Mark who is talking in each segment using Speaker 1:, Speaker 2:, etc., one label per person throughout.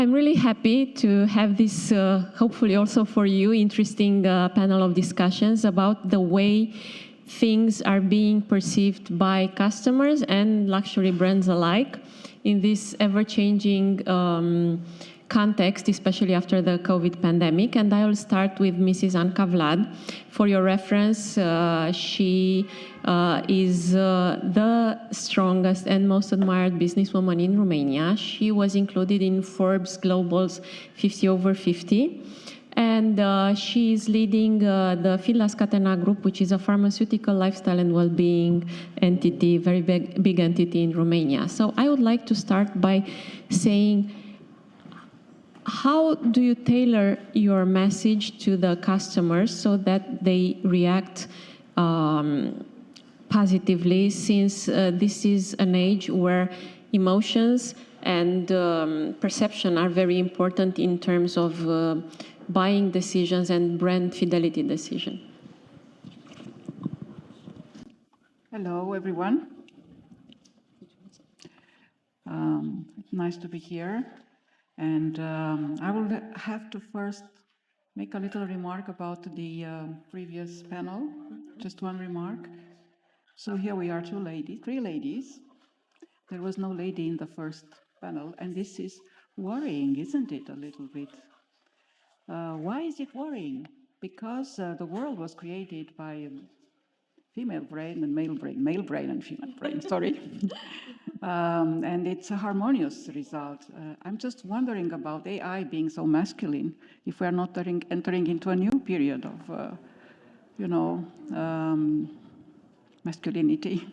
Speaker 1: I'm really happy to have this, hopefully also for you, interesting panel of discussions about the way things are being perceived by customers and luxury brands alike in this ever-changing context, especially after the COVID pandemic. And I will start with Mrs. Anca Vlad. For your reference, she is the strongest and most admired businesswoman in Romania. She was included in Forbes Global's 50 over 50. And she is leading the Fildas-Catena group, which is a pharmaceutical lifestyle and well-being entity, very big entity in Romania. So I would like to start by saying, how do you tailor your message to the customers so that they react positively, since this is an age where emotions and perception are very important in terms of buying decisions and brand fidelity decision?
Speaker 2: Hello, everyone. Nice to be here. And I will have to first make a little remark about the previous panel. Just one remark. So here we are, three ladies. There was no lady in the first panel, and this is worrying, isn't it, a little bit? Why is it worrying? Because the world was created by female brain and male brain and female brain, sorry. And it's a harmonious result. I'm just wondering about AI being so masculine, if we're not entering into a new period of, masculinity.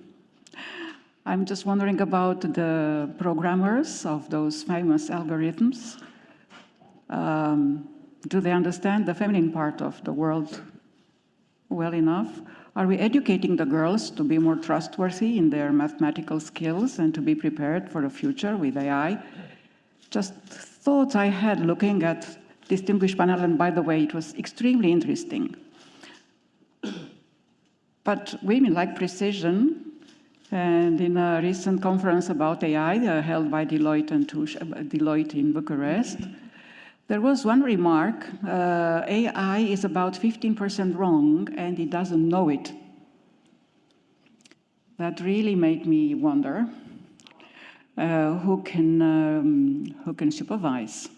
Speaker 2: I'm just wondering about the programmers of those famous algorithms. Do they understand the feminine part of the world well enough? Are we educating the girls to be more trustworthy in their mathematical skills and to be prepared for the future with AI? Just thoughts I had looking at distinguished panel, and by the way, it was extremely interesting. But women like precision, and in a recent conference about AI held by Deloitte in Bucharest, there was one remark, AI is about 15% wrong and it doesn't know it. That really made me wonder who can supervise.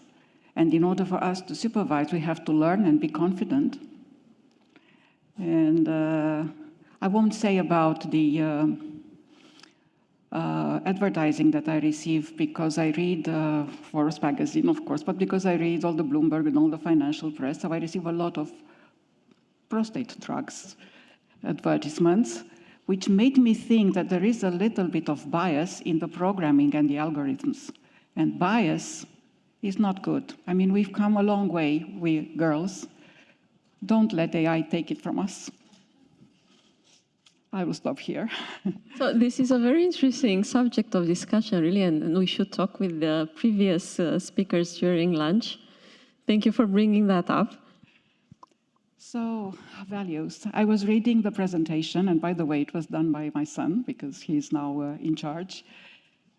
Speaker 2: And in order for us to supervise, we have to learn and be confident. And I won't say about the advertising that I receive, because I read Forbes magazine, of course, but because I read all the Bloomberg and all the financial press, so I receive a lot of prostate drugs advertisements, which made me think that there is a little bit of bias in the programming and the algorithms. And bias is not good. I mean, we've come a long way, we girls. Don't let AI take it from us. I will stop here.
Speaker 1: So this is a very interesting subject of discussion, really, and we should talk with the previous speakers during lunch. Thank you for bringing that up.
Speaker 2: So, values. I was reading the presentation, and by the way, it was done by my son, because he's now in charge.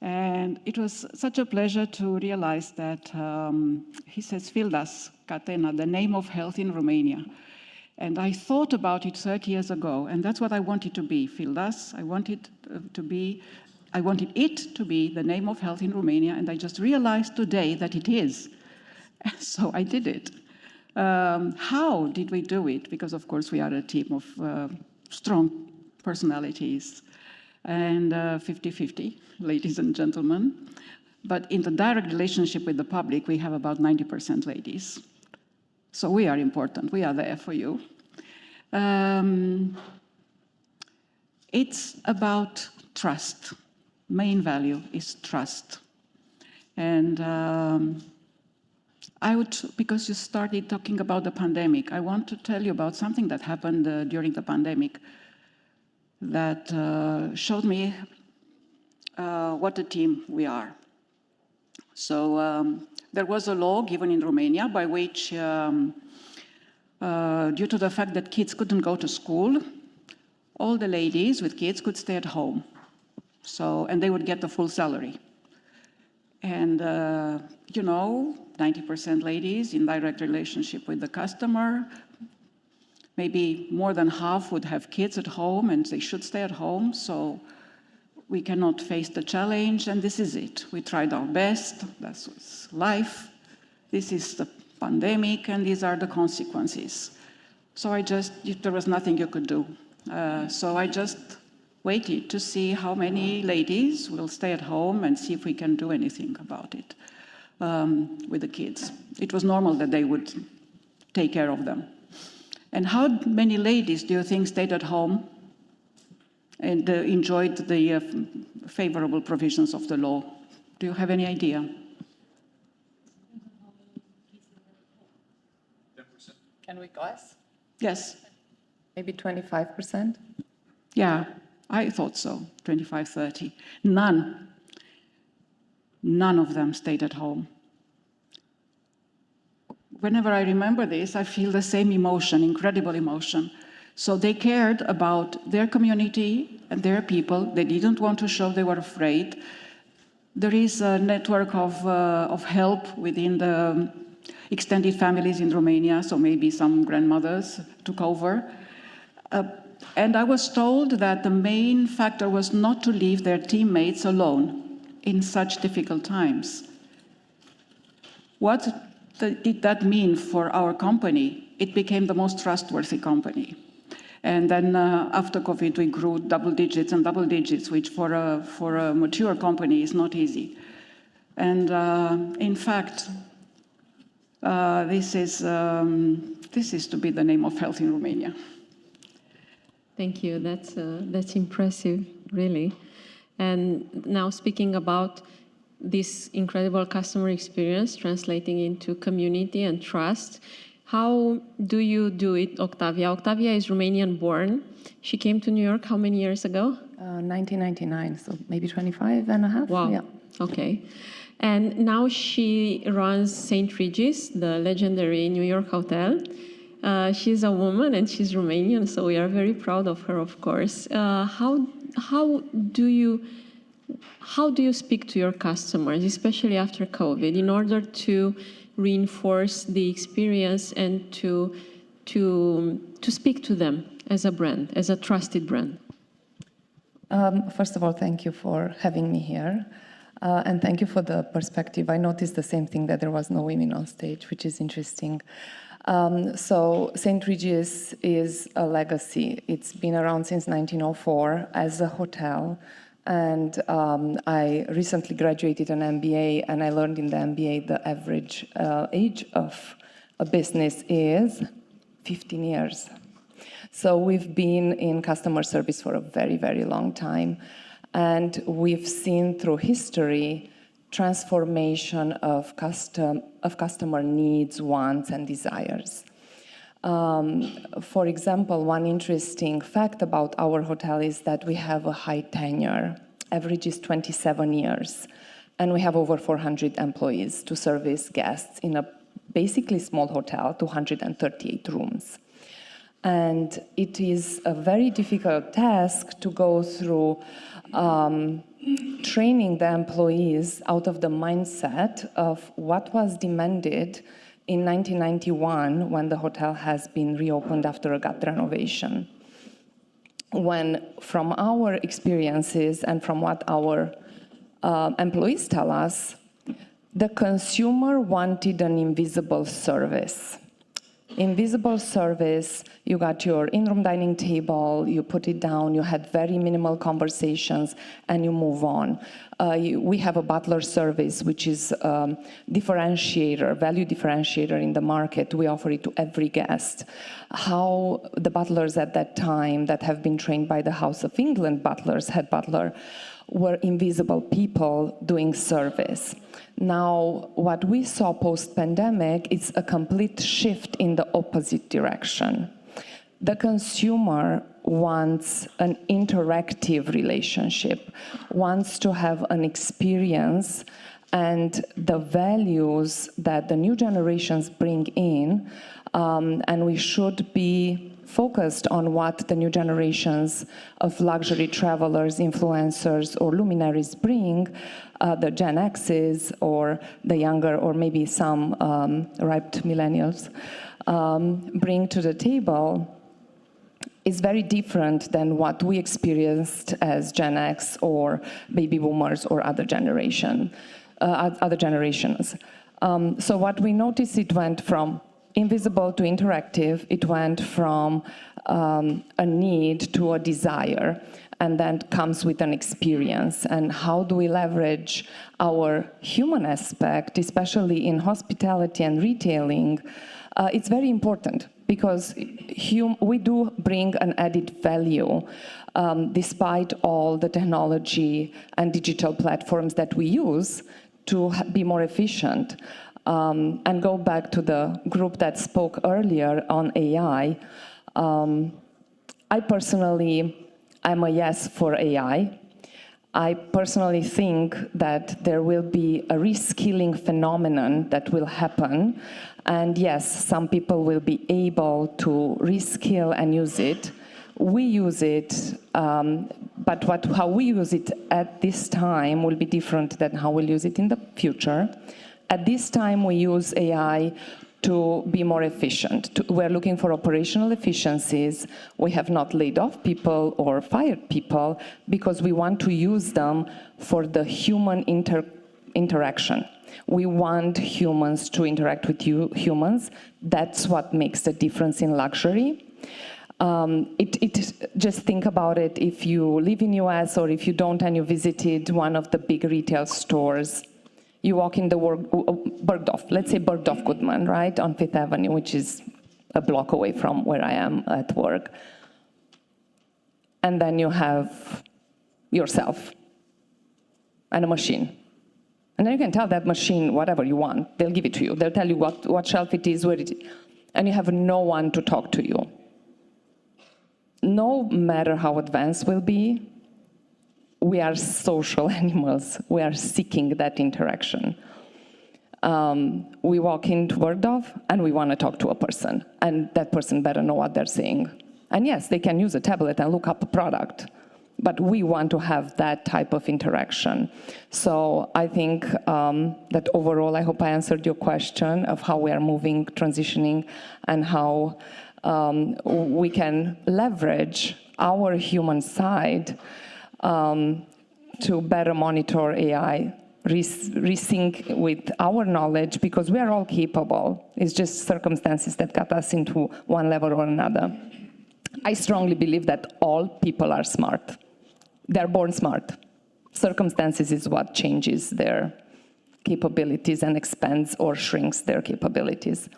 Speaker 2: And it was such a pleasure to realize that he says Fildas-Catena, the name of health in Romania. And I thought about it 30 years ago, and that's what I wanted to be, Fildas. I wanted it to be the name of health in Romania, and I just realized today that it is. So I did it. How did we do it? Because of course we are a team of strong personalities, and 50-50, ladies and gentlemen. But in the direct relationship with the public, we have about 90% ladies. So we are important, we are there for you. It's about trust. Main value is trust. And because you started talking about the pandemic, I want to tell you about something that happened during the pandemic that showed me what a team we are. So there was a law given in Romania by which, due to the fact that kids couldn't go to school, all the ladies with kids could stay at home. So, and they would get the full salary. And, 90% ladies in direct relationship with the customer. Maybe more than half would have kids at home and they should stay at home. So we cannot face the challenge, and this is it. We tried our best. That's life. This is the pandemic, and these are the consequences. So there was nothing you could do. So I just waited to see how many ladies will stay at home and see if we can do anything about it with the kids. It was normal that they would take care of them. And how many ladies do you think stayed at home and enjoyed the favorable provisions of the law? Do you have any idea?
Speaker 3: 10%.
Speaker 4: Can we guess?
Speaker 2: Yes.
Speaker 4: Maybe 25%?
Speaker 2: Yeah, I thought so, 25, 30. None of them stayed at home. Whenever I remember this, I feel the same emotion, incredible emotion. So they cared about their community and their people. They didn't want to show they were afraid. There is a network of help within the extended families in Romania, so maybe some grandmothers took over. And I was told that the main factor was not to leave their teammates alone in such difficult times. What did that mean for our company? It became the most trustworthy company. And then after COVID, we grew double digits and double digits, which for a mature company is not easy. And in fact, this is to be the name of health in Romania.
Speaker 1: Thank you. That's impressive, really. And now speaking about this incredible customer experience translating into community and trust, how do you do it, Octavia? Octavia is Romanian born. She came to New York how many years ago?
Speaker 4: 1999, so maybe 25 and a half.
Speaker 1: Wow.
Speaker 4: Yeah.
Speaker 1: Okay. And now she runs St. Regis, the legendary New York hotel. She's a woman and she's Romanian, so we are very proud of her, of course. How do you speak to your customers, especially after COVID, in order to reinforce the experience and to speak to them as a brand, as a trusted brand?
Speaker 4: First of all, thank you for having me here. And thank you for the perspective. I noticed the same thing, that there was no women on stage, which is interesting. So St. Regis is a legacy. It's been around since 1904 as a hotel. And I recently graduated an MBA, and I learned in the MBA the average age of a business is 15 years. So we've been in customer service for a very, very long time. And we've seen through history transformation of customer needs, wants, and desires. For example, one interesting fact about our hotel is that we have a high tenure. Average is 27 years. And we have over 400 employees to service guests in a basically small hotel, 238 rooms. And it is a very difficult task to go through training the employees out of the mindset of what was demanded in 1991 when the hotel has been reopened after a gut renovation. When from our experiences and from what our employees tell us, the consumer wanted an invisible service. Invisible service, you got your in-room dining table, you put it down, you had very minimal conversations, and you move on. We have a butler service, which is differentiator, value differentiator in the market. We offer it to every guest. How the butlers at that time that have been trained by the House of England butlers, head butler, were invisible people doing service. Now, what we saw post-pandemic is a complete shift in the opposite direction. The consumer wants an interactive relationship, wants to have an experience, and the values that the new generations bring in, and we should be focused on what the new generations of luxury travelers, influencers, or luminaries bring, the Gen X's or the younger, or maybe some ripe millennials, bring to the table, is very different than what we experienced as Gen X or baby boomers or other generations. So what we noticed, it went from invisible to interactive. It went from a need to a desire, and then comes with an experience. And how do we leverage our human aspect, especially in hospitality and retailing? It's very important, because we do bring an added value despite all the technology and digital platforms that we use to be more efficient. And go back to the group that spoke earlier on AI. I personally, I'm a yes for AI. I personally think that there will be a reskilling phenomenon that will happen. And yes, some people will be able to reskill and use it. We use it, but how we use it at this time will be different than how we'll use it in the future. At this time, we use AI to be more efficient. We're looking for operational efficiencies. We have not laid off people or fired people, because we want to use them for the human interaction. We want humans to interact with humans. That's what makes the difference in luxury. Just think about it. If you live in US, or if you don't and you visited one of the big retail stores, you walk in the Bergdorf, let's say Bergdorf Goodman, right, on 5th Avenue, which is a block away from where I am at work. And then you have yourself and a machine. And then you can tell that machine whatever you want. They'll give it to you. They'll tell you what shelf it is, where it is. And you have no one to talk to you. No matter how advanced we'll be, we are social animals. We are seeking that interaction. We walk into Bergdorf and we want to talk to a person, and that person better know what they're saying. And yes, they can use a tablet and look up a product, but we want to have that type of interaction. So I think that overall, I hope I answered your question of how we are moving, transitioning, and how we can leverage our human side to better monitor AI, resync with our knowledge, because we are all capable. It's just circumstances that got us into one level or another. I strongly believe that all people are smart. They're born smart. Circumstances is what changes their capabilities and expands or shrinks their capabilities.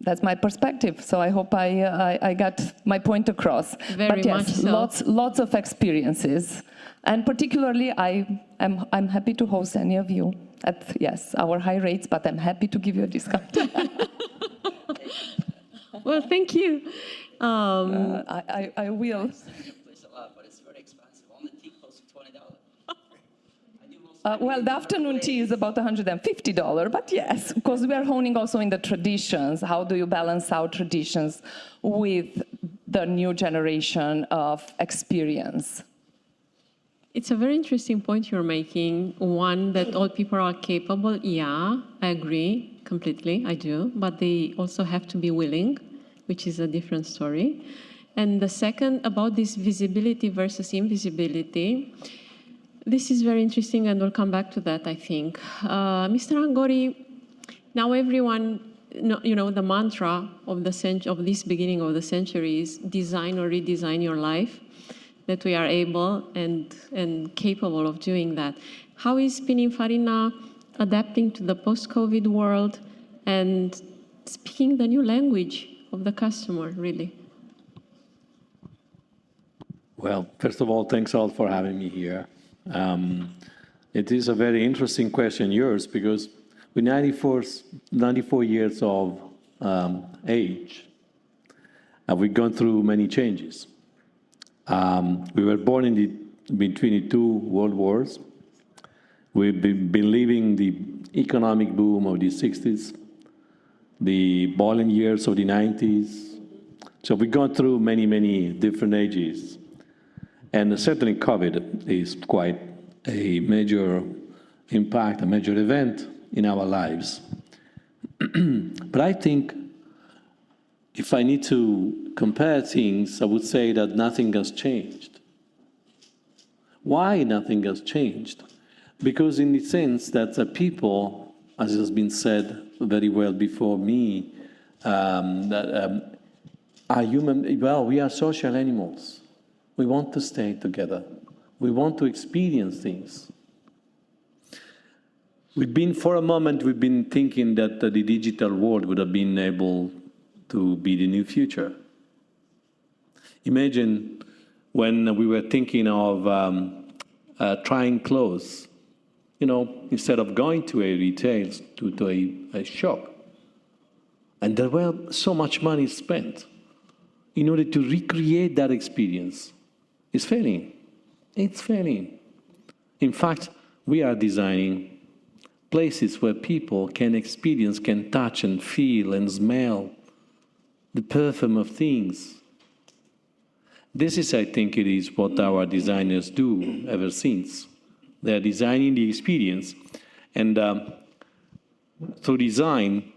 Speaker 4: That's my perspective. So I hope I got my point across.
Speaker 1: Very
Speaker 4: but yes,
Speaker 1: much so.
Speaker 4: Lots of experiences. And particularly, I'm happy to host any of you at, yes, our high rates, but I'm happy to give you a discount.
Speaker 1: Well, thank you.
Speaker 4: I will.
Speaker 3: But it's very expensive. Only tea costs $20.
Speaker 4: Well, the afternoon tea is about $150, but yes, because we are honing also in the traditions. How do you balance out traditions with the new generation of experience?
Speaker 1: It's a very interesting point you're making. One, that all people are capable. Yeah, I agree completely. I do. But they also have to be willing, which is a different story. And the second, about this visibility versus invisibility. This is very interesting, and we'll come back to that, I think. Mr. Angori, now everyone, the mantra of this beginning of the century is design or redesign your life, that we are able and capable of doing that. How is Pininfarina adapting to the post-COVID world and speaking the new language of the customer, really?
Speaker 5: Well, first of all, thanks all for having me here. It is a very interesting question, yours, because with 94 years of age, we've gone through many changes. We were born between the two world wars. We've been living the economic boom of the 60s, the boiling years of the 90s. So we've gone through many, many different ages. And certainly COVID is quite a major impact, a major event in our lives. But I think if I need to compare things, I would say that nothing has changed. Why nothing has changed? Because in the sense that the people, as has been said very well before me, are human, well, we are social animals. We want to stay together. We want to experience things. For a moment, we've been thinking that the digital world would have been able to be the new future. Imagine when we were thinking of trying clothes, you know, instead of going to a retail, to a shop. And there were so much money spent in order to recreate that experience. It's failing. It's failing. In fact, we are designing places where people can experience, can touch and feel and smell the perfume of things. This is, I think, it is what our designers do ever since. They're designing the experience, and through design,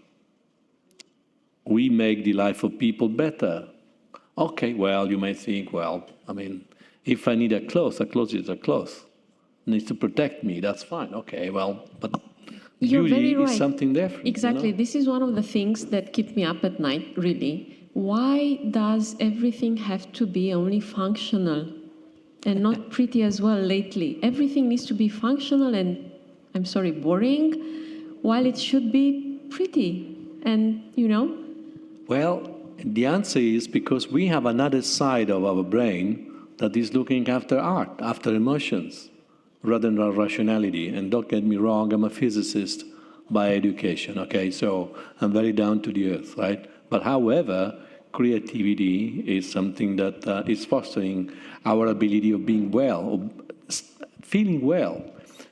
Speaker 5: we make the life of people better. Okay, well, you may think, well, I mean, if I need a cloth is a cloth. It needs to protect me, that's fine. Okay, well, but
Speaker 1: You're
Speaker 5: beauty
Speaker 1: very right.
Speaker 5: is something different.
Speaker 1: Exactly.
Speaker 5: You know?
Speaker 1: This is one of the things that keep me up at night, really. Why does everything have to be only functional and not pretty as well lately? Everything needs to be functional and, I'm sorry, boring, while it should be pretty and, you know?
Speaker 5: Well, the answer is because we have another side of our brain that is looking after art, after emotions, rather than rationality. And don't get me wrong, I'm a physicist by education, okay? So I'm very down to the earth, right? But however, creativity is something that is fostering our ability of being well, of feeling well.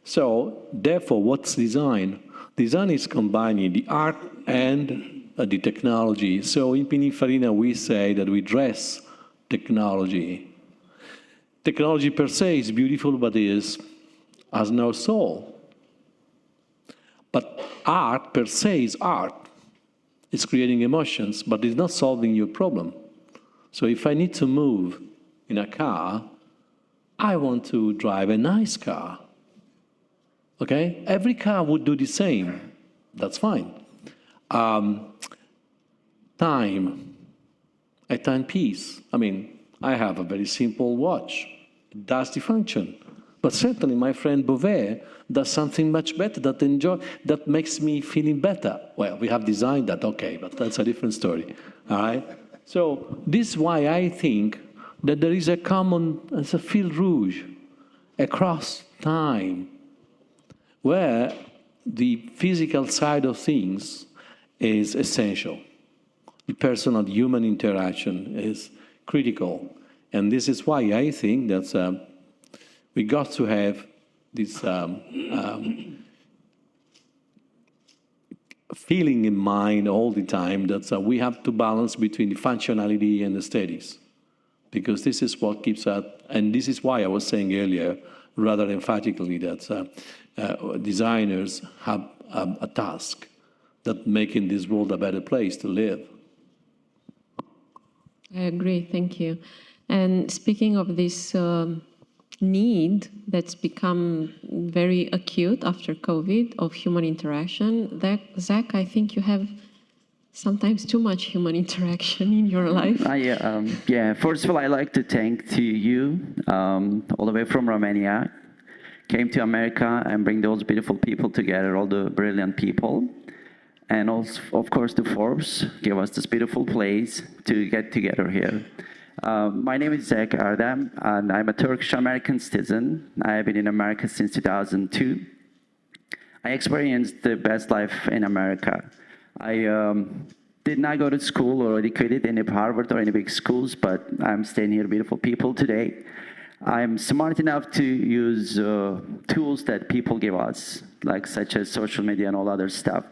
Speaker 5: So therefore, what's design? Design is combining the art and the technology. So in Pininfarina, we say that we dress technology. Technology per se is beautiful, but has no soul. But art per se is art. It's creating emotions, but it's not solving your problem. So if I need to move in a car, I want to drive a nice car. Okay? Every car would do the same. That's fine. Time. A timepiece. I mean, I have a very simple watch. It does the function. But certainly my friend BOVET does something much better that makes me feeling better. Well, we have designed that, okay, but that's a different story, all right? So this is why I think that there is a common, it's a fil rouge across time, where the physical side of things is essential. The personal human interaction is critical. And this is why I think that we got to have this feeling in mind all the time that we have to balance between the functionality and aesthetics. Because this is what keeps us, and this is why I was saying earlier, rather emphatically, that designers have a task that making this world a better place to live.
Speaker 1: I agree, thank you. And speaking of this need that's become very acute after COVID of human interaction, Zach, I think you have sometimes too much human interaction in your life.
Speaker 6: Yeah, first of all, I'd like to thank to you, all the way from Romania, came to America and bring those beautiful people together, all the brilliant people. And also, of course, to Forbes, give us this beautiful place to get together here. My name is Zach Erdem, and I'm a Turkish-American citizen. I have been in America since 2002. I experienced the best life in America. I did not go to school or educated in Harvard or any big schools, but I'm staying here with beautiful people today. I'm smart enough to use tools that people give us, like such as social media and all other stuff.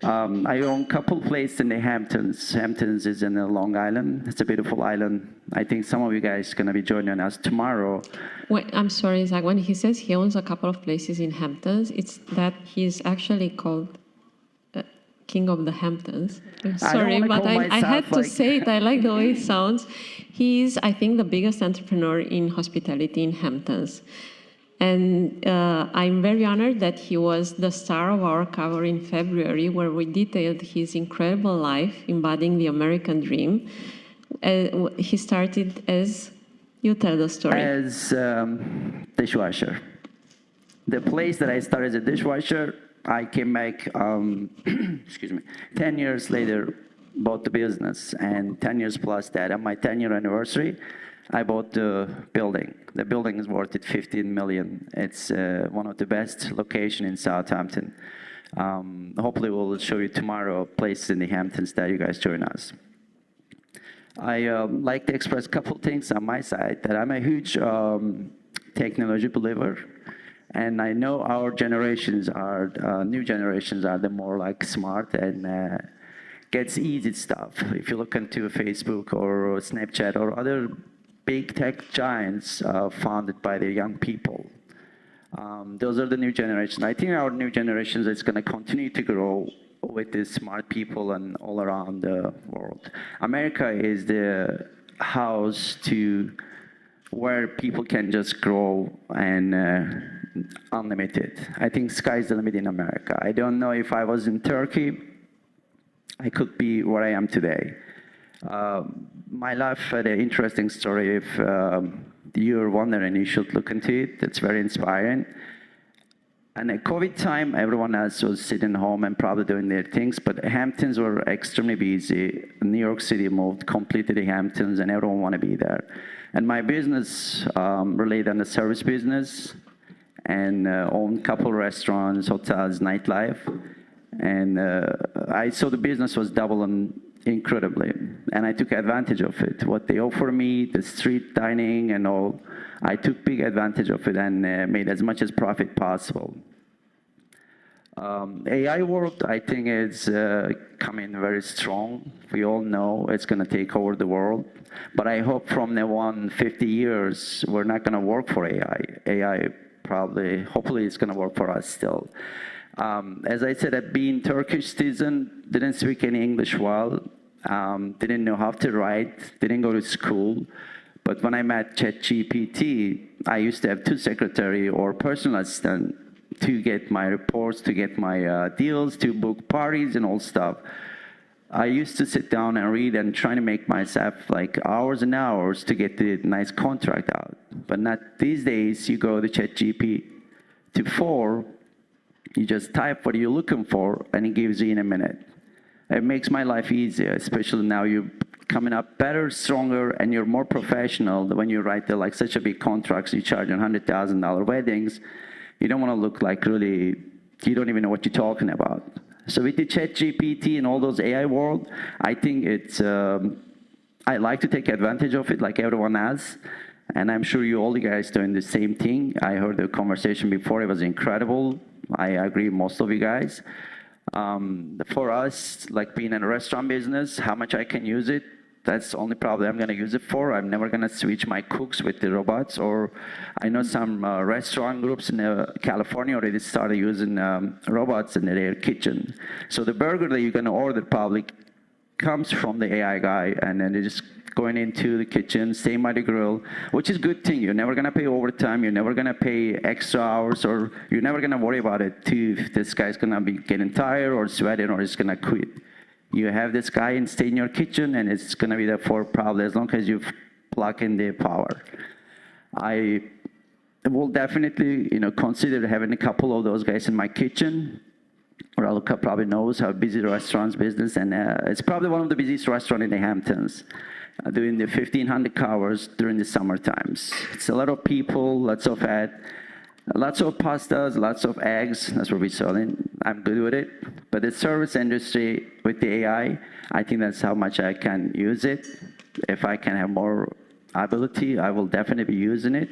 Speaker 6: I own a couple places in the Hamptons. Hamptons is in Long Island. It's a beautiful island. I think some of you guys are going to be joining us tomorrow.
Speaker 1: Wait, I'm sorry, Zach. When he says he owns a couple of places in Hamptons, it's that he's actually called King of the Hamptons. I'm sorry, but I had to say it. I like the way it sounds. He's, I think, the biggest entrepreneur in hospitality in Hamptons. And I'm very honored that he was the star of our cover in February, where we detailed his incredible life embodying the American dream. He started as, you tell the story.
Speaker 6: As dishwasher. The place that I started as a dishwasher, I came back, excuse me, 10 years later, bought the business, and 10 years plus that, on my 10-year anniversary, I bought the building. The building is worth it 15 million. It's one of the best locations in Southampton. Hopefully we'll show you tomorrow places in the Hamptons that you guys join us. I like to express a couple things on my side, that I'm a huge technology believer. And I know our generations are, new generations are the more like smart and gets easy stuff. If you look into Facebook or Snapchat or other big tech giants founded by the young people. Those are the new generation. I think our new generations is going to continue to grow with these smart people and all around the world. America is the house to where people can just grow and unlimited. I think sky's the limit in America. I don't know if I was in Turkey, I could be where I am today. My life had an interesting story. If you're wondering, you should look into it. It's very inspiring. And at COVID time, everyone else was sitting home and probably doing their things, but Hamptons were extremely busy. New York City moved completely to Hamptons, and everyone wanted to be there. And my business related on the service business, and owned a couple restaurants, hotels, nightlife. And I saw the business was doubling incredibly, and I took advantage of it. What they offer me, the street dining and all, I took big advantage of it and made as much as profit possible. AI world, I think, is coming very strong. We all know it's going to take over the world, but I hope from now on 50 years, we're not going to work for AI. AI probably, hopefully it's going to work for us still. As I said, I've been Turkish citizen, didn't speak any English well, didn't know how to write, didn't go to school. But when I met ChatGPT, I used to have 2 secretary or personal assistant to get my reports, to get my deals, to book parties and all stuff. I used to sit down and read and try to make myself like hours and hours to get the nice contract out. But not these days. You go to ChatGPT 4, you just type what you're looking for, and it gives you in a minute. It makes my life easier, especially now you're coming up better, stronger, and you're more professional. When you write like such a big contracts, you charge $100,000 weddings, you don't want to look like really, you don't even know what you're talking about. So with the ChatGPT and all those AI world, I think it's, I like to take advantage of it like everyone has. And I'm sure you all you guys doing the same thing. I heard the conversation before, it was incredible. I agree with most of you guys. For us, like being in a restaurant business, how much I can use it, that's the only problem I'm going to use it for. I'm never going to switch my cooks with the robots. Or I know some restaurant groups in California already started using robots in their kitchen. So the burger that you're going to order probably comes from the AI guy, and then they just going into the kitchen, staying by the grill, which is a good thing. You're never going to pay overtime. You're never going to pay extra hours, or you're never going to worry about it too, if this guy's going to be getting tired or sweating or he's going to quit. You have this guy and stay in your kitchen, and it's going to be there for probably as long as you plug in the power. I will definitely, consider having a couple of those guys in my kitchen. Raluca probably knows how busy the restaurants business, and it's probably one of the busiest restaurants in the Hamptons, doing the 1,500 covers during the summer times. It's a lot of people, lots of ad, lots of pastas, lots of eggs. That's what we're selling. I'm good with it. But the service industry with the AI, I think that's how much I can use it. If I can have more ability, I will definitely be using it.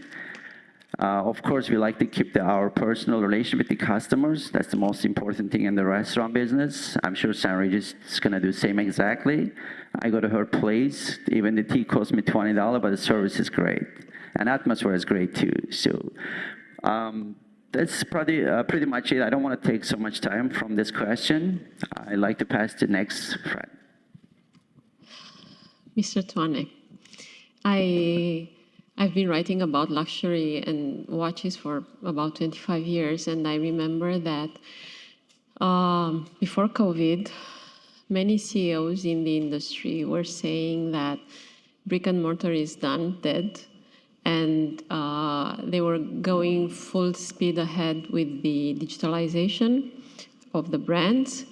Speaker 6: Of course, we like to keep our personal relation with the customers. That's the most important thing in the restaurant business. I'm sure Regis is going to do the same exactly. I go to her place. Even the tea costs me $20, but the service is great. And atmosphere is great, too. So that's pretty much it. I don't want to take so much time from this question. I'd like to pass to next, Fred.
Speaker 1: Mr. Toinet, I've been writing about luxury and watches for about 25 years, and I remember that before COVID, many CEOs in the industry were saying that brick and mortar is done, dead, and they were going full speed ahead with the digitalization of the brands.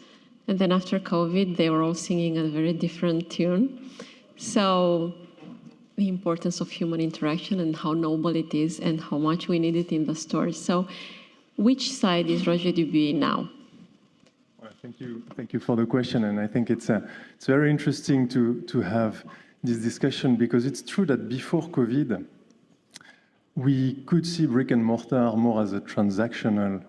Speaker 1: And then after COVID, they were all singing a very different tune. So the importance of human interaction and how noble it is and how much we need it in the stores. So which side is Roger Dubuis now?
Speaker 7: Well, thank you for the question. And I think it's very interesting to have this discussion, because it's true that before COVID, we could see brick and mortar more as a transactional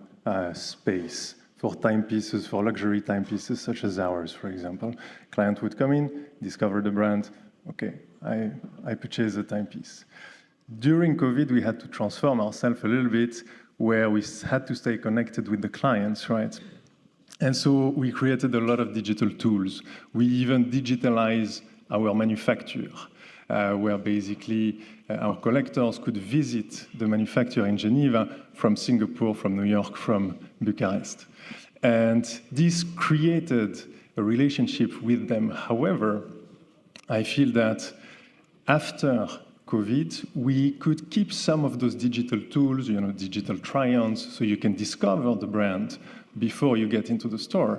Speaker 7: space for timepieces, for luxury timepieces such as ours, for example. Client would come in, discover the brand, okay, I purchase a timepiece. During COVID, we had to transform ourselves a little bit, where we had to stay connected with the clients, right? And so we created a lot of digital tools. We even digitalize our manufacture, where basically our collectors could visit the manufacturer in Geneva from Singapore, from New York, from Bucharest. And this created a relationship with them. However, I feel that after COVID, we could keep some of those digital tools, digital try-ons, so you can discover the brand before you get into the store.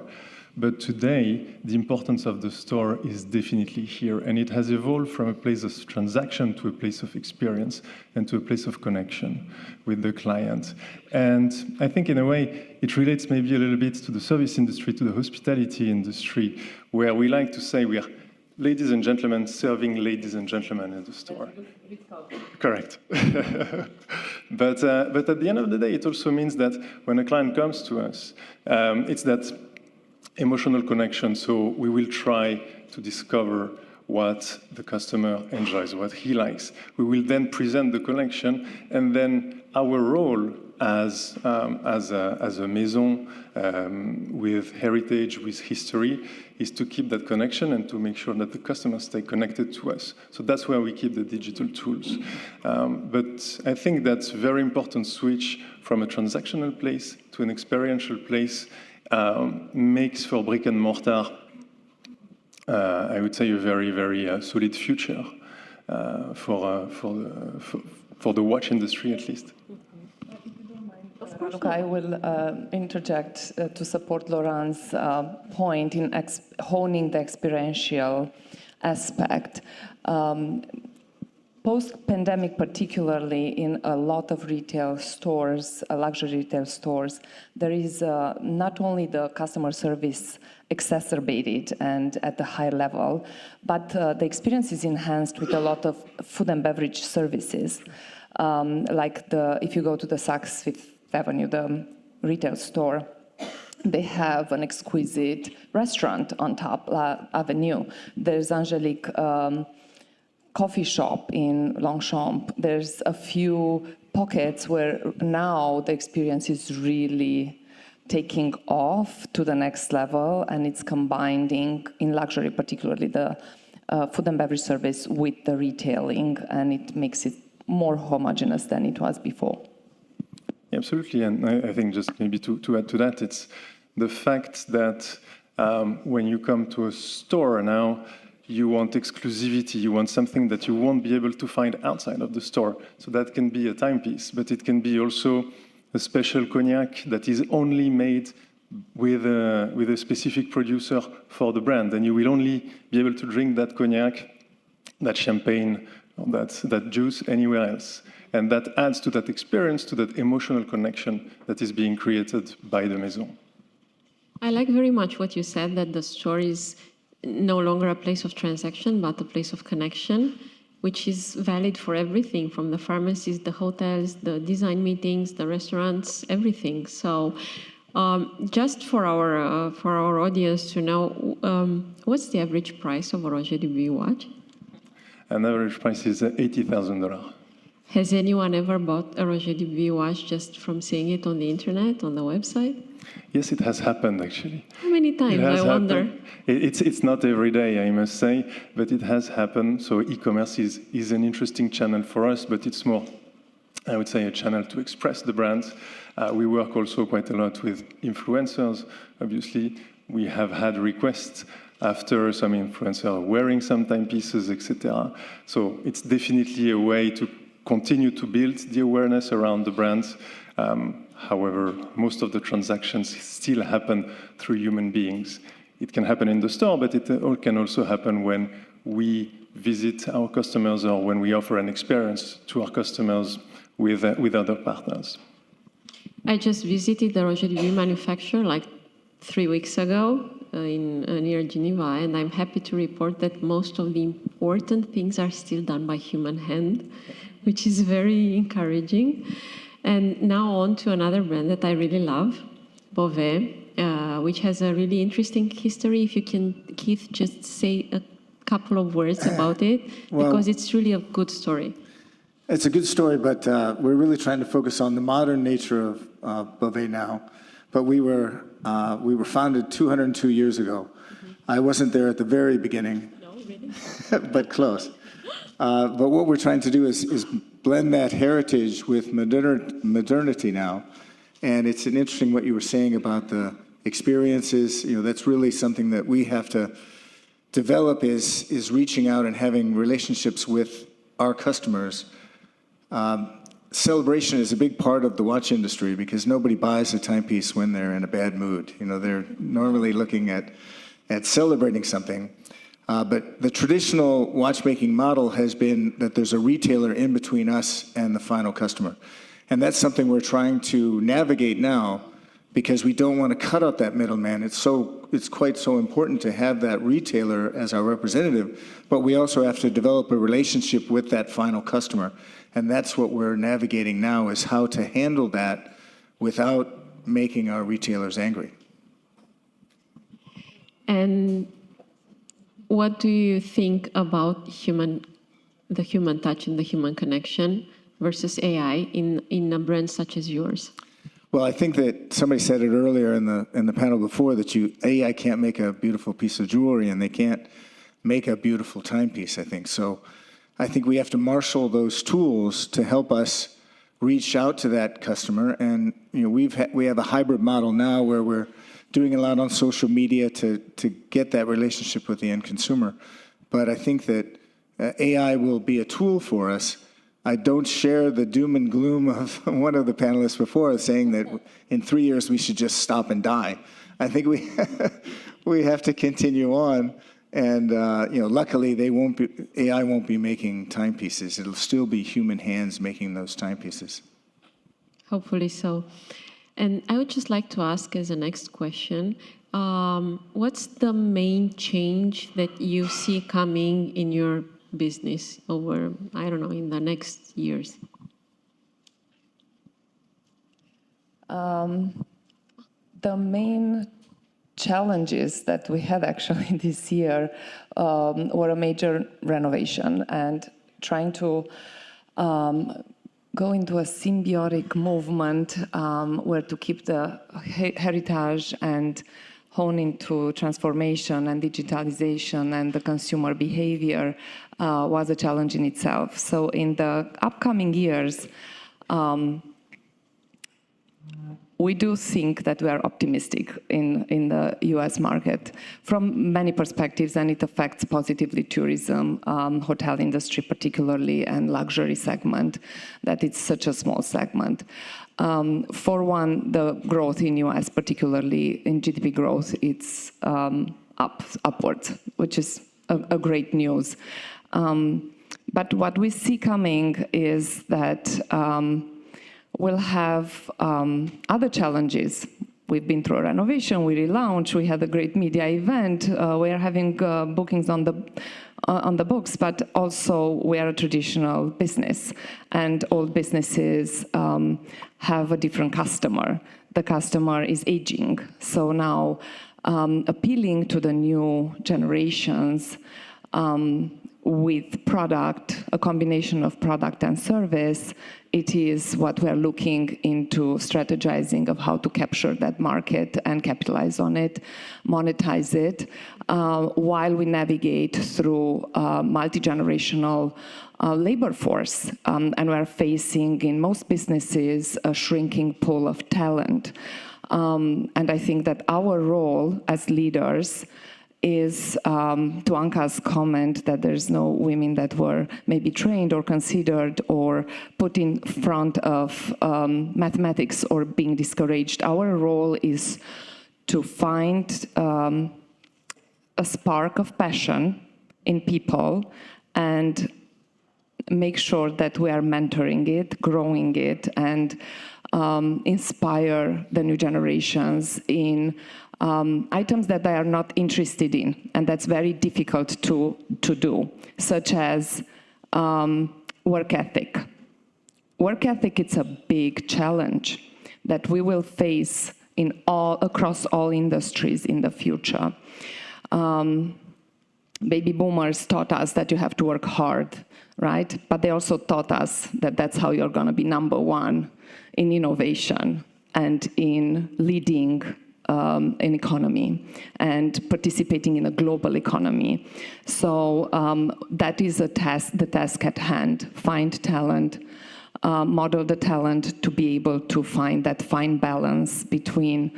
Speaker 7: But today, the importance of the store is definitely here, and it has evolved from a place of transaction to a place of experience and to a place of connection with the client. And I think in a way, it relates maybe a little bit to the service industry, to the hospitality industry, where we like to say we are ladies and gentlemen serving ladies and gentlemen in the store. Correct. But at the end of the day, it also means that when a client comes to us, it's that emotional connection. So we will try to discover what the customer enjoys, what he likes. We will then present the collection, and then our role as a maison with heritage, with history, is to keep that connection and to make sure that the customers stay connected to us. So that's where we keep the digital tools. But I think that's a very important switch from a transactional place to an experiential place makes for brick and mortar, I would say, a very, very solid future for the watch industry, at least.
Speaker 4: Look, I will interject to support Laurent's point in honing the experiential aspect. Post-pandemic, particularly in a lot of retail stores, luxury retail stores, there is not only the customer service exacerbated and at the high level, but the experience is enhanced with a lot of food and beverage services. Like if you go to the Saks Fifth Avenue, the retail store, they have an exquisite restaurant on top avenue. There's Angelique coffee shop in Longchamp. There's a few pockets where now the experience is really taking off to the next level, and it's combining in luxury, particularly the food and beverage service with the retailing, and it makes it more homogeneous than it was before.
Speaker 7: Absolutely, and I think just maybe to add to that, it's the fact that when you come to a store now, you want exclusivity, you want something that you won't be able to find outside of the store. So that can be a timepiece, but it can be also a special cognac that is only made with a specific producer for the brand, and you will only be able to drink that cognac, that champagne, or that juice anywhere else. And that adds to that experience, to that emotional connection that is being created by the maison.
Speaker 1: I like very much what you said, that the store is no longer a place of transaction, but a place of connection which is valid for everything, from the pharmacies, the hotels, the design meetings, the restaurants, everything. So just for our audience to know, what's the average price of a Roger Dubuis watch?
Speaker 7: An average price is $80,000.
Speaker 1: Has anyone ever bought a Roger Dubuis watch just from seeing it on the internet, on the website?
Speaker 7: Yes, it has happened, actually.
Speaker 1: How many times, I wonder?
Speaker 7: It's not every day, I must say, but it has happened. So e-commerce is an interesting channel for us, but it's more, I would say, a channel to express the brands. We work also quite a lot with influencers. Obviously, we have had requests after some influencers wearing some timepieces, etc. So it's definitely a way to continue to build the awareness around the brands. However, most of the transactions still happen through human beings. It can happen in the store, but it can also happen when we visit our customers or when we offer an experience to our customers with other partners.
Speaker 1: I just visited the Roger Dubuis manufacturer like 3 weeks ago near Geneva, and I'm happy to report that most of the important things are still done by human hand, which is very encouraging. And now on to another brand that I really love, BOVET, which has a really interesting history. If you can, Keith, just say a couple of words about it, because it's really a good story.
Speaker 8: It's a good story, but we're really trying to focus on the modern nature of BOVET now. But we were founded 202 years ago. Mm-hmm. I wasn't there at the very beginning. No, really? But close. But what we're trying to do is blend that heritage with modernity now. And it's an interesting what you were saying about the experiences. You know, that's really something that we have to develop is reaching out and having relationships with our customers. Celebration is a big part of the watch industry because nobody buys a timepiece when they're in a bad mood. You know, they're normally looking at celebrating something. But the traditional watchmaking model has been that there's a retailer in between us and the final customer. And that's something we're trying to navigate now because we don't want to cut out that middleman. It's quite so important to have that retailer as our representative, but we also have to develop a relationship with that final customer. And that's what we're navigating now, is how to handle that without making our retailers angry.
Speaker 1: And what do you think about the human touch and the human connection versus AI in a brand such as yours?
Speaker 8: Well, I think that somebody said it earlier in the panel before that AI can't make a beautiful piece of jewelry and they can't make a beautiful timepiece, I think. So I think we have to marshal those tools to help us reach out to that customer. And you know, we have a hybrid model now where we're doing a lot on social media to get that relationship with the end consumer. But I think that AI will be a tool for us. I don't share the doom and gloom of one of the panelists before saying that in 3 years we should just stop and die. I think we have to continue on. And you know, luckily, AI won't be making timepieces. It'll still be human hands making those timepieces.
Speaker 1: Hopefully so. And I would just like to ask as a next question, what's the main change that you see coming in your business over, I don't know, in the next years?
Speaker 4: The main challenges that we had actually this year were a major renovation and trying to go into a symbiotic movement where to keep the heritage and hone into transformation and digitalization and the consumer behavior was a challenge in itself. So in the upcoming years, we do think that we are optimistic in the US market from many perspectives, and it affects positively tourism, hotel industry particularly, and luxury segment, that it's such a small segment. For one, the growth in US, particularly in GDP growth, it's upwards, which is a great news. But what we see coming is that we'll have other challenges we've been through a renovation, we relaunched, we had a great media event, we are having bookings on the books, but also we are a traditional business, and all businesses have a different customer. The customer is aging, so now appealing to the new generations with product, a combination of product and service, it is what we're looking into strategizing of how to capture that market and capitalize on it, monetize it, while we navigate through multi-generational labor force. And we're facing, in most businesses, a shrinking pool of talent. And I think that our role as leaders is, to Anca's comment that there's no women that were maybe trained or considered or put in front of mathematics or being discouraged. Our role is to find a spark of passion in people and make sure that we are mentoring it, growing it, and inspire the new generations in items that they are not interested in, and that's very difficult to do, such as work ethic. Work ethic, it's a big challenge that we will face across all industries in the future. Baby boomers taught us that you have to work hard, right? But they also taught us that that's how you're going to be number one in innovation and in leading an economy and participating in a global economy. So that is the task at hand. Find talent, model the talent to be able to find that fine balance between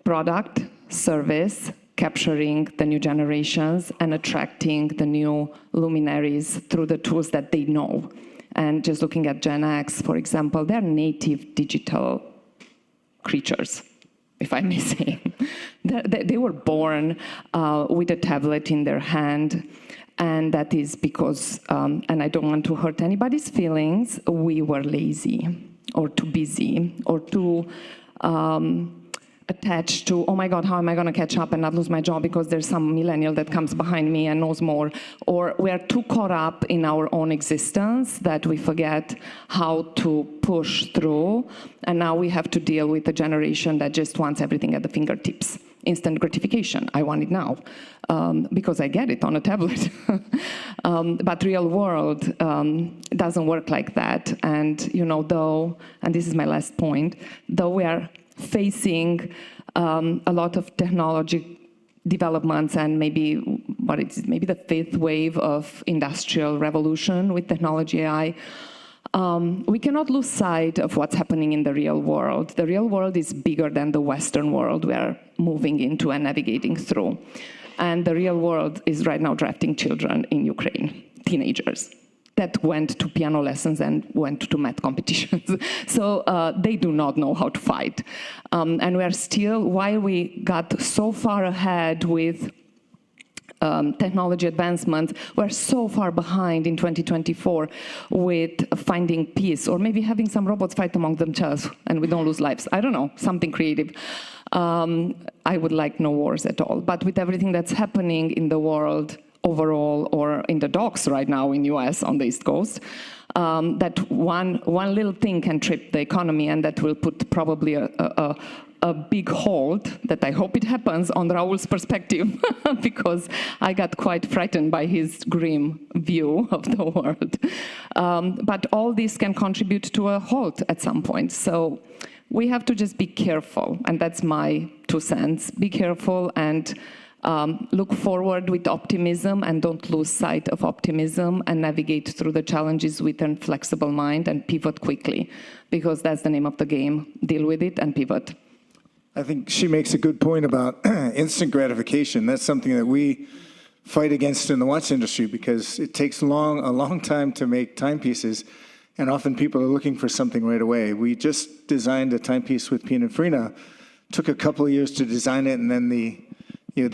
Speaker 4: product, service, capturing the new generations and attracting the new luminaries through the tools that they know. And just looking at Gen X, for example, they're native digital creatures, if I may say. They were born with a tablet in their hand, and that is because, and I don't want to hurt anybody's feelings, we were lazy or too busy or too attached to, oh my God, how am I going to catch up and not lose my job because there's some millennial that comes behind me and knows more. Or we are too caught up in our own existence that we forget how to push through. And now we have to deal with a generation that just wants everything at the fingertips. Instant gratification, I want it now, because I get it on a tablet. But real world doesn't work like that. And, you know, though, and this is my last point, though we are facing a lot of technology developments and maybe the fifth wave of industrial revolution with technology, AI, we cannot lose sight of what's happening in the real world. The real world is bigger than the Western world we are moving into and navigating through. And the real world is right now drafting children in Ukraine, teenagers, that went to piano lessons and went to math competitions. So they do not know how to fight. And we are still, while we got so far ahead with technology advancements, we're so far behind in 2024 with finding peace, or maybe having some robots fight among themselves and we don't lose lives. I don't know, something creative. I would like no wars at all. But with everything that's happening in the world overall, or in the docks right now in US on the East Coast, that one little thing can trip the economy, and that will put probably a big hold, that I hope it happens, on Raul's perspective, because I got quite frightened by his grim view of the world. But all this can contribute to a halt at some point. So we have to just be careful, and that's my 2 cents. Be careful and look forward with optimism, and don't lose sight of optimism, and navigate through the challenges with a flexible mind and pivot quickly, because that's the name of the game. Deal with it and pivot.
Speaker 8: I think she makes a good point about instant gratification. That's something that we fight against in the watch industry, because it takes a long time to make timepieces, and often people are looking for something right away. We just designed a timepiece with Pininfarina. Took a couple of years to design it, and then the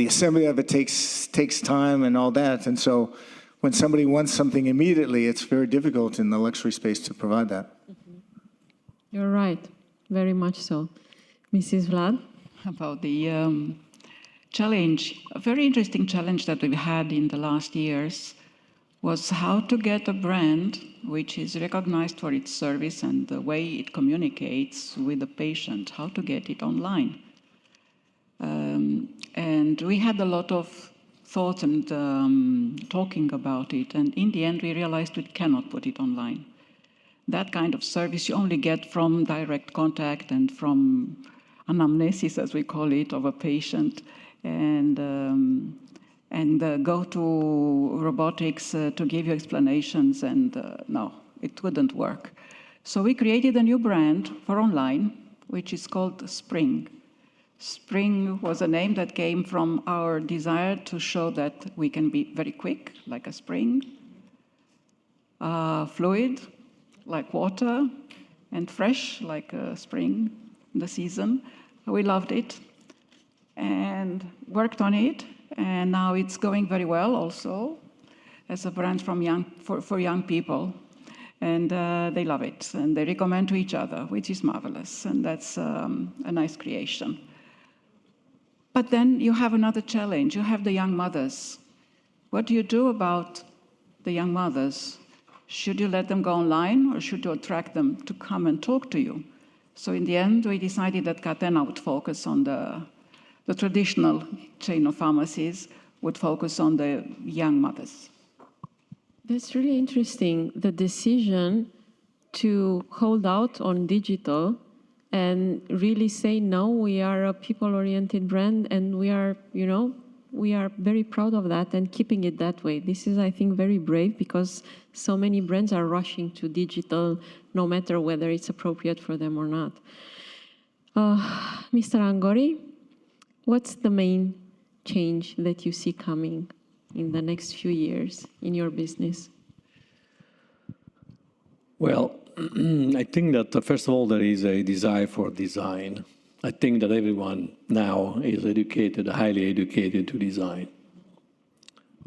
Speaker 8: assembly of it takes time and all that. And so when somebody wants something immediately, it's very difficult in the luxury space to provide that.
Speaker 1: You're right. very much so. Mrs. Vlad?
Speaker 2: About the challenge, a very interesting challenge that we've had in the last years was how to get a brand which is recognized for its service and the way it communicates with the patient, how to get it online. And we had a lot of thoughts and talking about it, and in the end we realized we cannot put it online. That kind of service you only get from direct contact and from anamnesis, as we call it, of a patient, and go to robotics to give you explanations, and no, it wouldn't work. So we created a new brand for online, which is called Spring. Spring was a name that came from our desire to show that we can be very quick, like a spring, fluid, like water, and fresh, like a spring in the season. We loved it and worked on it, and now it's going very well also as a brand for young people. And they love it, and they recommend to each other, which is marvelous, and that's a nice creation. But then you have another challenge. You have the young mothers. What do you do about the young mothers? Should you let them go online, or should you attract them to come and talk to you? So in the end, we decided that Catena would focus on the traditional chain of pharmacies, would focus on the young mothers.
Speaker 1: That's really interesting, the decision to hold out on digital and really say, no, we are a people-oriented brand, and we are, we are very proud of that and keeping it that way. This is, I think, very brave, because so many brands are rushing to digital, no matter whether it's appropriate for them or not. Mr. Angori, what's the main change that you see coming in the next few years in your business?
Speaker 5: Well, I think that, first of all, there is a desire for design. I think that everyone now is educated, highly educated to design.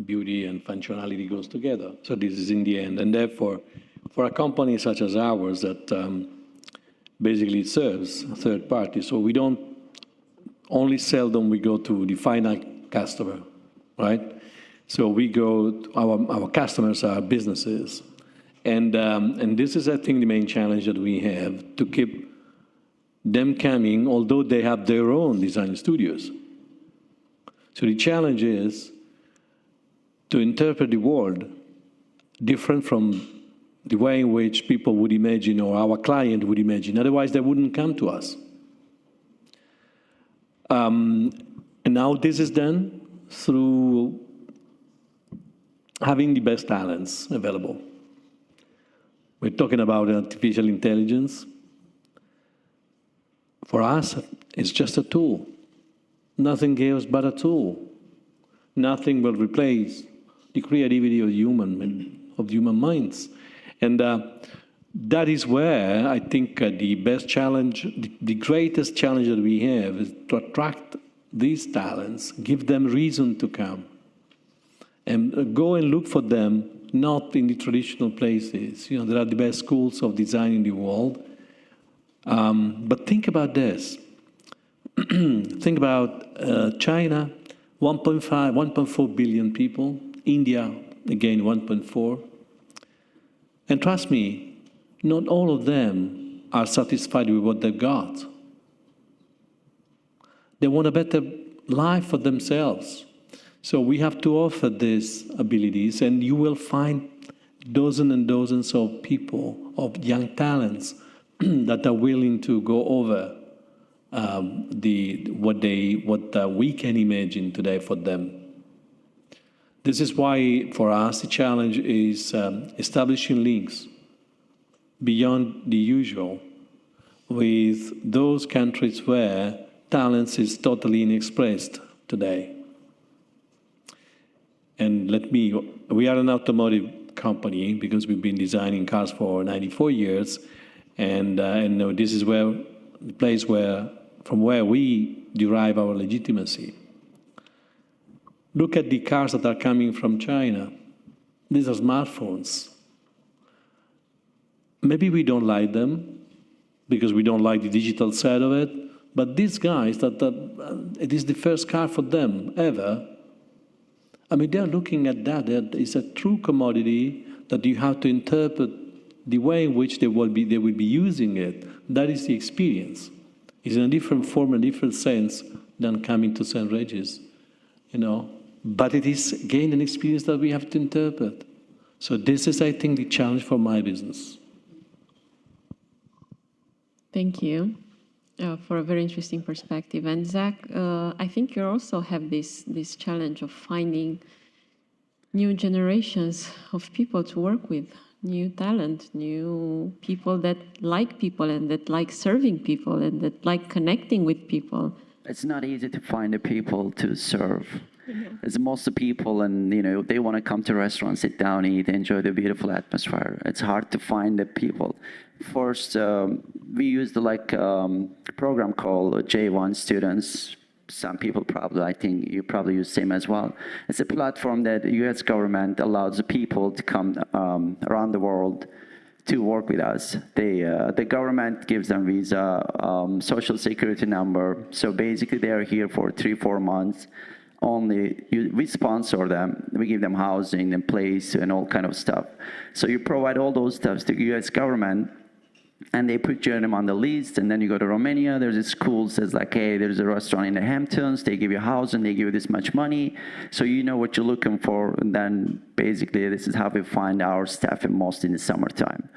Speaker 5: Beauty and functionality goes together. So this is in the end. And therefore, for a company such as ours that basically serves a third party, so we don't only seldom we go to the final customer, right? So we go, our customers are businesses. And this is, I think, the main challenge that we have, to keep them coming, although they have their own design studios. So the challenge is to interpret the world different from the way in which people would imagine, or our client would imagine. Otherwise, they wouldn't come to us. And now this is done through having the best talents available. We're talking about artificial intelligence. For us, it's just a tool. Nothing else but a tool. Nothing will replace the creativity of human minds. And that is where I think the best challenge, the greatest challenge that we have is to attract these talents, give them reason to come, and go and look for them, not in the traditional places. There are the best schools of design in the world. But think about this. Think about China, 1.4 billion people. India, again, 1.4. And trust me, not all of them are satisfied with what they've got. They want a better life for themselves. So we have to offer these abilities, and you will find dozens and dozens of people, of young talents, that are willing to go over what we can imagine today for them. This is why, for us, the challenge is establishing links beyond the usual with those countries where talent is totally unexpressed today. And we are an automotive company because we've been designing cars for 94 years, and this is the place from where we derive our legitimacy. Look at the cars that are coming from China. These are smartphones. Maybe we don't like them, because we don't like the digital side of it. But these guys, it is the first car for them ever. I mean, they're looking at that. It's a true commodity that you have to interpret the way in which they will be using it. That is the experience. It's in a different form, a different sense than coming to St. Regis, you know. But it is, again, an experience that we have to interpret. So this is, I think, the challenge for my business.
Speaker 1: Thank you for a very interesting perspective. And Zach, I think you also have this challenge of finding new generations of people to work with, new talent, new people that like people and that like serving people and that like connecting with people.
Speaker 6: It's not easy to find the people to serve. It's most of the people, and you know, they want to come to restaurants, sit down, eat, enjoy the beautiful atmosphere. It's hard to find the people. First, we used program called J1 Students. Some people probably, I think you probably use same as well. It's a platform that the U.S. government allows the people to come around the world to work with us. The government gives them visa, social security number. So basically they are here for 3-4 months. We sponsor them. We give them housing and place and all kind of stuff. So you provide all those stuff to the U.S. government, and they put your name on the list, and then you go to Romania, there's a school says like, hey, there's a restaurant in the Hamptons, they give you housing, they give you this much money, so you know what you're looking for, and then basically this is how we find our staff in the summertime.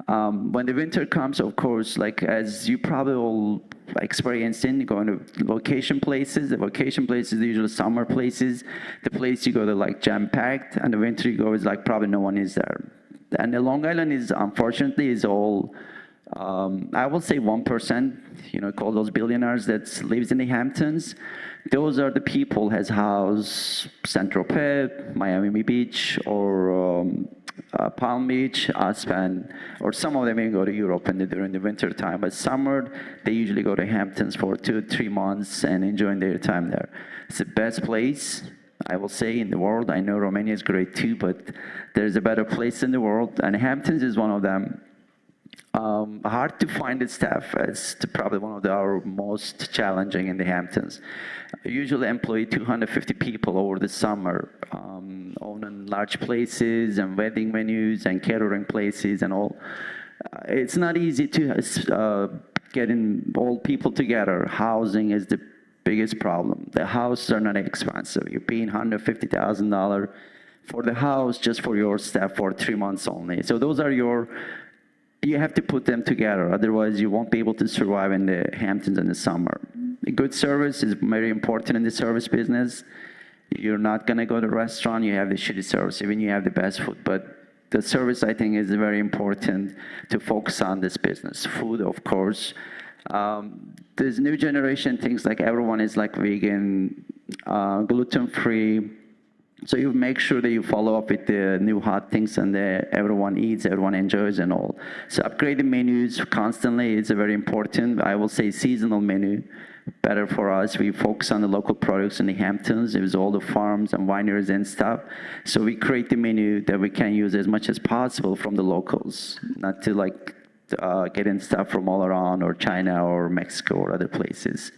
Speaker 6: When the winter comes, of course, like as you probably all experienced in going to vacation places, the vacation places are usually summer places, the place you go to like jam-packed, and the winter you go is like probably no one is there. And the Long Island is, unfortunately, is all, I will say 1%, you know, call those billionaires that lives in the Hamptons. Those are the people has house Saint-Tropez, Miami Beach, or Palm Beach, Aspen, or some of them may go to Europe during the winter time. But summer, they usually go to Hamptons for 2-3 months and enjoying their time there. It's the best place, I will say, in the world. I know Romania is great too, but there's a better place in the world, and Hamptons is one of them. Hard to find the staff. It's probably one of our most challenging in the Hamptons. I usually employ 250 people over the summer, owning large places and wedding venues and catering places and all. It's not easy to getting all people together. Housing is the biggest problem. The houses are not expensive. You're paying $150,000 for the house just for your staff for 3 months only. So those are you have to put them together, otherwise you won't be able to survive in the Hamptons in the summer. A good service is very important in the service business. You're not gonna go to a restaurant, you have the shitty service, even you have the best food, but the service, I think, is very important to focus on this business. Food, of course. There's new generation things like everyone is like vegan, gluten-free. So you make sure that you follow up with the new hot things and everyone eats, everyone enjoys and all. So upgrading menus constantly is very important. I will say seasonal menu, better for us. We focus on the local products in the Hamptons. It was all the farms and wineries and stuff. So we create the menu that we can use as much as possible from the locals, not to like get in stuff from all around or China or Mexico or other places.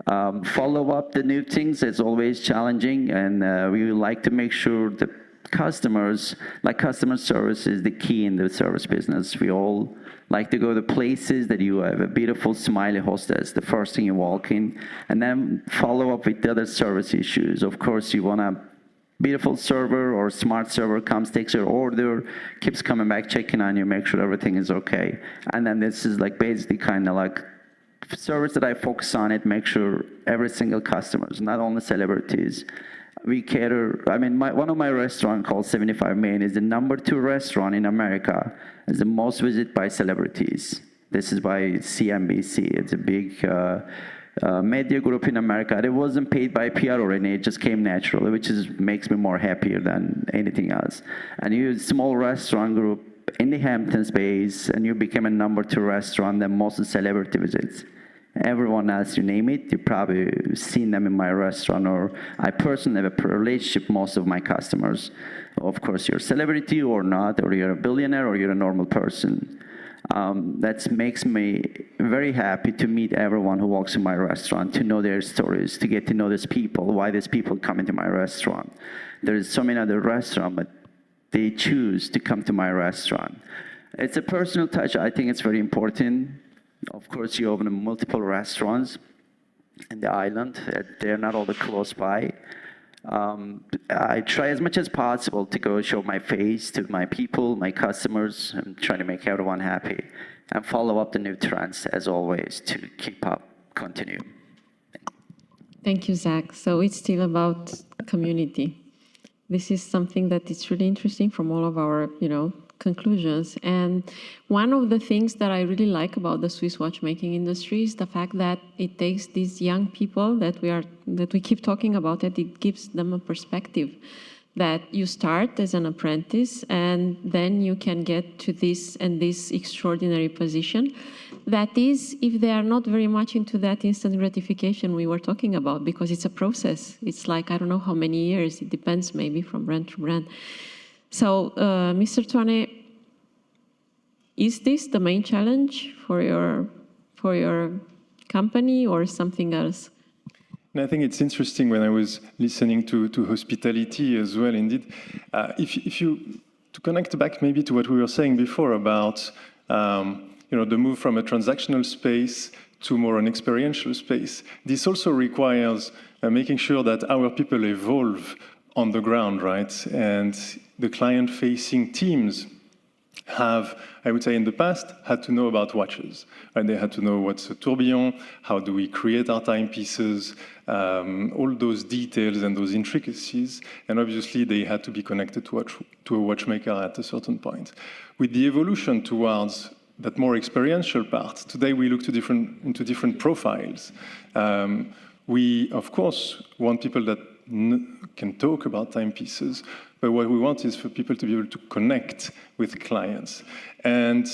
Speaker 6: Follow up the new things is always challenging, and we like to make sure the customers, like customer service is the key in the service business. We all like to go to places that you have a beautiful smiley hostess the first thing you walk in, and then follow up with the other service issues. Of course, you want a beautiful server or smart server comes, takes your order, keeps coming back, checking on you, make sure everything is okay. And then this is like basically kind of like service that I focus on it, make sure every single customer, not only celebrities. We cater, I mean, one of my restaurants called 75 Main is the #2 restaurant in America. It's the most visited by celebrities. This is by CNBC. It's a big media group in America. It wasn't paid by PR or anything, it just came naturally, which makes me more happier than anything else. And you're a small restaurant group in the Hampton space, and you became a #2 restaurant that most of the celebrity visits. Everyone else, you name it, you've probably seen them in my restaurant, or I personally have a relationship with most of my customers. Of course, you're a celebrity or not, or you're a billionaire or you're a normal person. That makes me very happy to meet everyone who walks in my restaurant, to know their stories, to get to know these people, why these people come into my restaurant. There's so many other restaurants, but they choose to come to my restaurant. It's a personal touch. I think it's very important. Of course, you open multiple restaurants in the island. They're not all close by. I try as much as possible to go show my face to my people, my customers, and try to make everyone happy, and follow up the new trends as always to keep up, continue.
Speaker 1: Thank you, Zach. So it's still about community. This is something that is really interesting from all of our, conclusions. And one of the things that I really like about the Swiss watchmaking industry is the fact that it takes these young people that we keep talking about, that it gives them a perspective that you start as an apprentice and then you can get to this extraordinary position. That is, if they are not very much into that instant gratification we were talking about, because it's a process. It's like, I don't know how many years, it depends maybe from brand to brand. So, Mr. Toinet, is this the main challenge for your company or something else?
Speaker 7: And I think it's interesting when I was listening to hospitality as well. Indeed, if you to connect back maybe to what we were saying before about the move from a transactional space to more an experiential space. This also requires making sure that our people evolve on the ground, right? And the client-facing teams have, I would say in the past, had to know about watches. Right? They had to know what's a tourbillon, how do we create our timepieces, all those details and those intricacies, and obviously they had to be connected to a watchmaker at a certain point. With the evolution towards that more experiential part, today we look into different profiles. We, of course, want people that can talk about timepieces, but what we want is for people to be able to connect with clients. And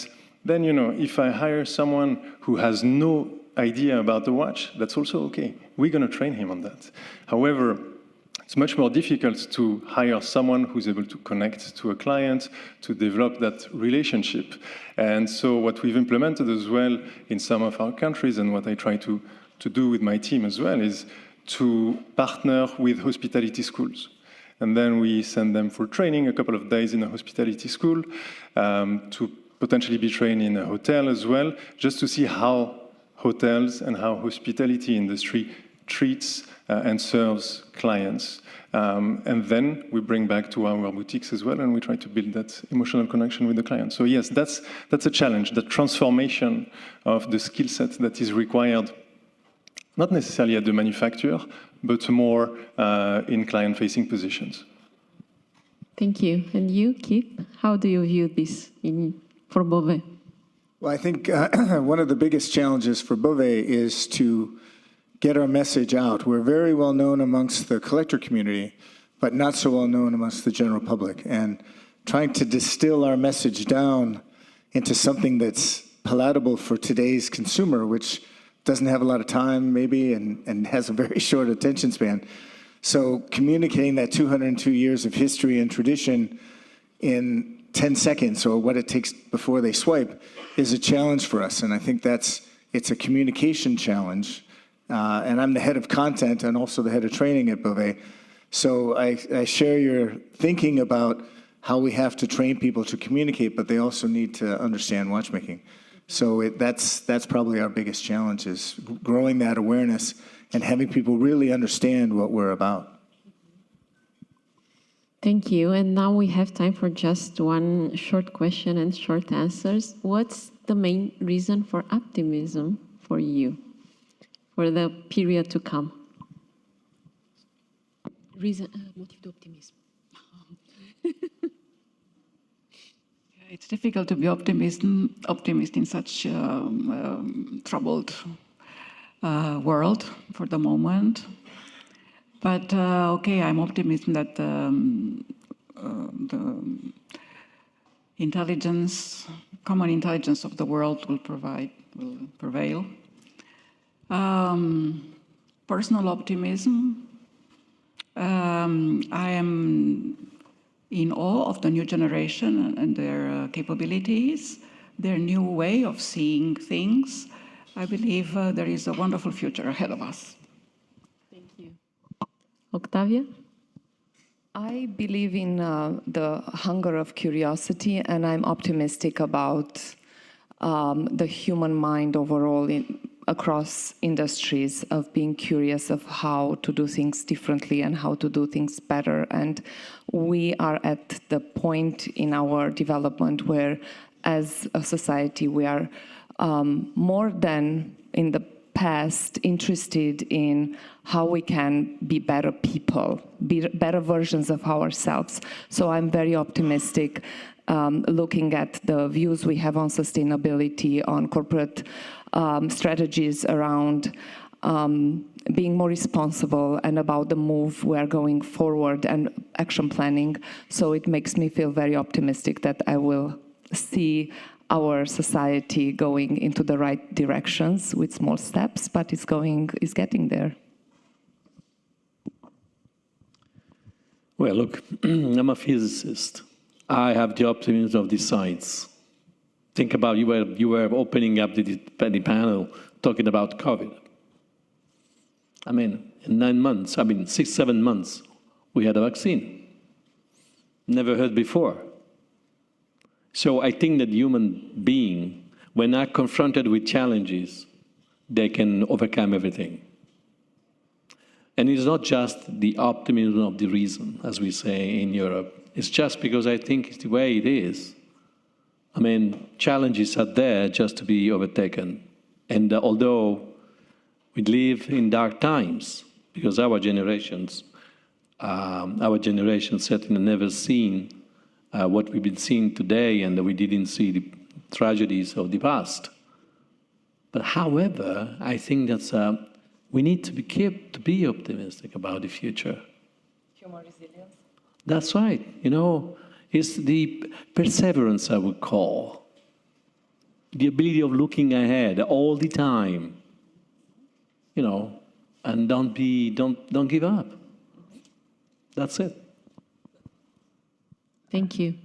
Speaker 7: then, if I hire someone who has no idea about the watch, that's also okay. We're going to train him on that. However, it's much more difficult to hire someone who's able to connect to a client, to develop that relationship. And so what we've implemented as well in some of our countries, and what I try to do with my team as well, is to partner with hospitality schools. And then we send them for training, a couple of days in a hospitality school, to potentially be trained in a hotel as well, just to see how hotels and how hospitality industry treats and serves clients. And then we bring back to our boutiques as well, and we try to build that emotional connection with the client. So yes, that's a challenge, the transformation of the skill set that is required, not necessarily at the manufacturer, but more in client-facing positions.
Speaker 1: Thank you. And you, Keith, how do you view this for BOVET?
Speaker 8: Well, I think one of the biggest challenges for BOVET is to get our message out. We're very well known amongst the collector community, but not so well known amongst the general public. And trying to distill our message down into something that's palatable for today's consumer, which doesn't have a lot of time maybe and has a very short attention span. So communicating that 202 years of history and tradition in 10 seconds, or what it takes before they swipe, is a challenge for us. And I think it's a communication challenge. And I'm the head of content and also the head of training at BOVET. So I share your thinking about how we have to train people to communicate, but they also need to understand watchmaking. So that's probably our biggest challenge, is growing that awareness and having people really understand what we're about.
Speaker 1: Thank you. And now we have time for just one short question and short answers. What's the main reason for optimism for you, for the period to come? Reason, motive de optimism.
Speaker 2: It's difficult to be optimist in such troubled world for the moment. But okay, I'm optimistic that the common intelligence of the world will prevail. Personal optimism. I am in awe of the new generation and their capabilities, their new way of seeing things, I believe there is a wonderful future ahead of us.
Speaker 1: Thank you. Octavia?
Speaker 4: I believe in the hunger of curiosity, and I'm optimistic about the human mind overall across industries, of being curious of how to do things differently and how to do things better. And we are at the point in our development where, as a society, we are more than in the past interested in how we can be better people, be better versions of ourselves. So I'm very optimistic looking at the views we have on sustainability, on corporate strategies around being more responsible, and about the move we are going forward and action planning. So it makes me feel very optimistic that I will see our society going into the right directions with small steps, but it's getting there.
Speaker 5: Well, look, I'm a physicist. I have the optimism of the science. Think about you were opening up the panel talking about COVID. I mean, in 9 months, 6, 7 months, we had a vaccine. Never heard before. So I think that human being, when they're confronted with challenges, they can overcome everything. And it's not just the optimism of the reason, as we say in Europe. It's just because I think it's the way it is. I mean, challenges are there just to be overtaken. And although we live in dark times, because our generation certainly never seen what we've been seeing today, and we didn't see the tragedies of the past. But however, I think that we need to be optimistic about the future.
Speaker 4: Human resilience.
Speaker 5: That's right. You know, it's the perseverance, I would call. The ability of looking ahead all the time, you know, and don't give up. That's it.
Speaker 1: Thank you.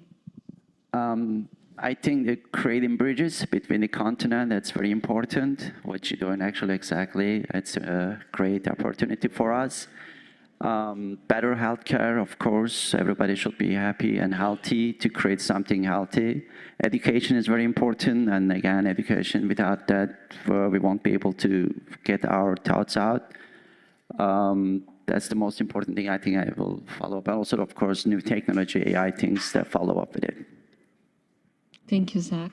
Speaker 6: I think that creating bridges between the continent, that's very important, which you're doing actually exactly. It's a great opportunity for us. Better healthcare, of course, everybody should be happy and healthy to create something healthy. Education is very important, and again, education, without that, we won't be able to get our thoughts out. That's the most important thing I think I will follow up. Also, of course, new technology, AI things that follow up with it.
Speaker 1: Thank you, Zach.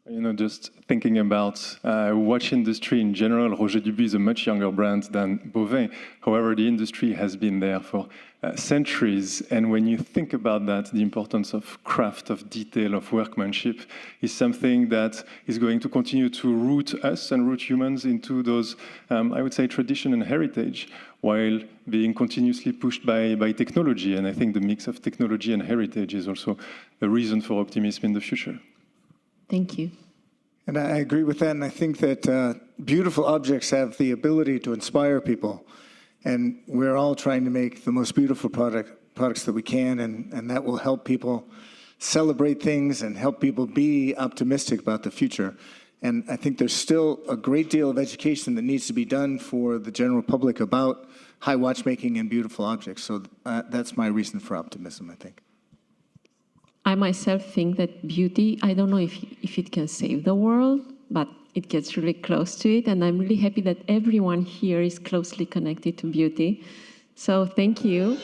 Speaker 7: You know, just thinking about watch industry in general, Roger Dubuis is a much younger brand than BOVET. However, the industry has been there for centuries. And when you think about that, the importance of craft, of detail, of workmanship is something that is going to continue to root us and root humans into those, I would say, tradition and heritage, while being continuously pushed by technology. And I think the mix of technology and heritage is also a reason for optimism in the future.
Speaker 1: Thank you.
Speaker 8: And I agree with that, and I think that beautiful objects have the ability to inspire people. And we're all trying to make the most beautiful products that we can, and that will help people celebrate things and help people be optimistic about the future. And I think there's still a great deal of education that needs to be done for the general public about high watchmaking and beautiful objects. So that's my reason for optimism, I think.
Speaker 1: I myself think that beauty, I don't know if it can save the world, but it gets really close to it. And I'm really happy that everyone here is closely connected to beauty. So thank you.